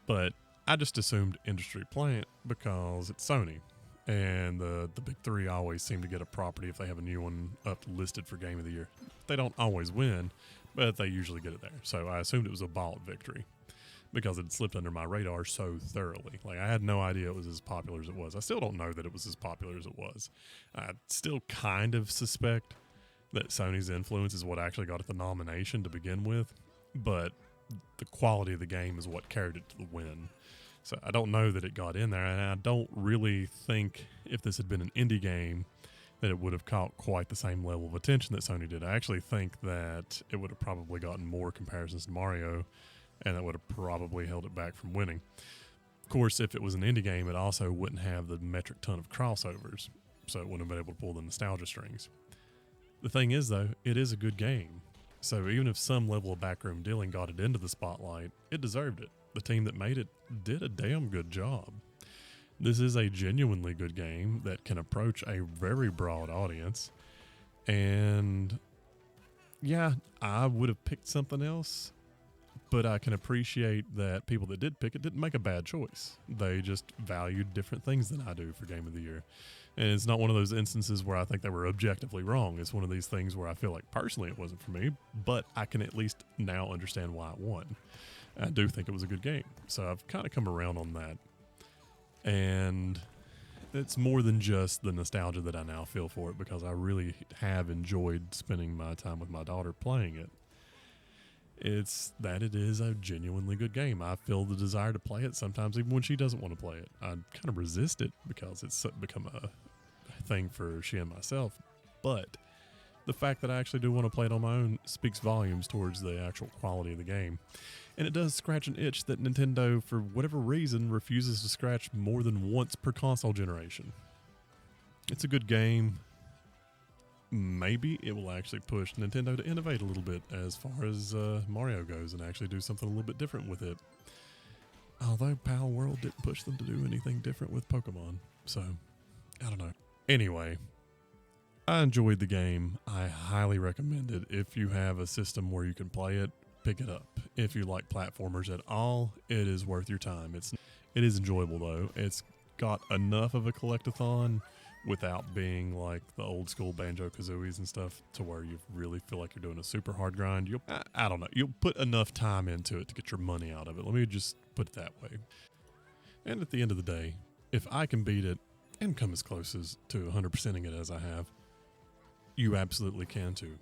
But I just assumed industry plant because it's Sony. And the big three always seem to get a property if they have a new one up listed for Game of the Year. They don't always win, but they usually get it there. So I assumed it was a Bot victory because it slipped under my radar so thoroughly. Like, I had no idea it was as popular as it was. I still don't know that it was as popular as it was. I still kind of suspect that Sony's influence is what actually got it the nomination to begin with, but the quality of the game is what carried it to the win. So I don't know that it got in there, and I don't really think if this had been an indie game that it would have caught quite the same level of attention that Sony did. I actually think that it would have probably gotten more comparisons to Mario, and that would have probably held it back from winning. Of course, if it was an indie game, it also wouldn't have the metric ton of crossovers, so it wouldn't have been able to pull the nostalgia strings. The thing is, though, it is a good game. So even if some level of backroom dealing got it into the spotlight, it deserved it. The team that made it did a damn good job. This is a genuinely good game that can approach a very broad audience. And yeah, I would have picked something else, but I can appreciate that people that did pick it didn't make a bad choice. They just valued different things than I do for Game of the Year. And it's not one of those instances where I think they were objectively wrong. It's one of these things where I feel like personally it wasn't for me, but I can at least now understand why it won. I do think it was a good game. So I've kind of come around on that. And it's more than just the nostalgia that I now feel for it, because I really have enjoyed spending my time with my daughter playing it. It's that it is a genuinely good game. I feel the desire to play it sometimes even when she doesn't want to play it. I kind of resist it because it's become a thing for she and myself. But the fact that I actually do want to play it on my own speaks volumes towards the actual quality of the game. And it does scratch an itch that Nintendo, for whatever reason, refuses to scratch more than once per console generation. It's a good game. Maybe it will actually push Nintendo to innovate a little bit as far as Mario goes and actually do something a little bit different with it. Although Pal World didn't push them to do anything different with Pokemon. So, I don't know. Anyway, I enjoyed the game. I highly recommend it. If you have a system where you can play it, pick it up. If you like platformers at all, it is worth your time. It is enjoyable though. It's got enough of a collectathon without being like the old school Banjo-Kazooies and stuff to where you really feel like you're doing a super hard grind. I don't know. You'll put enough time into it to get your money out of it. Let me just put it that way. And at the end of the day, if I can beat it and come as close as to 100%ing it as I have, you absolutely can too.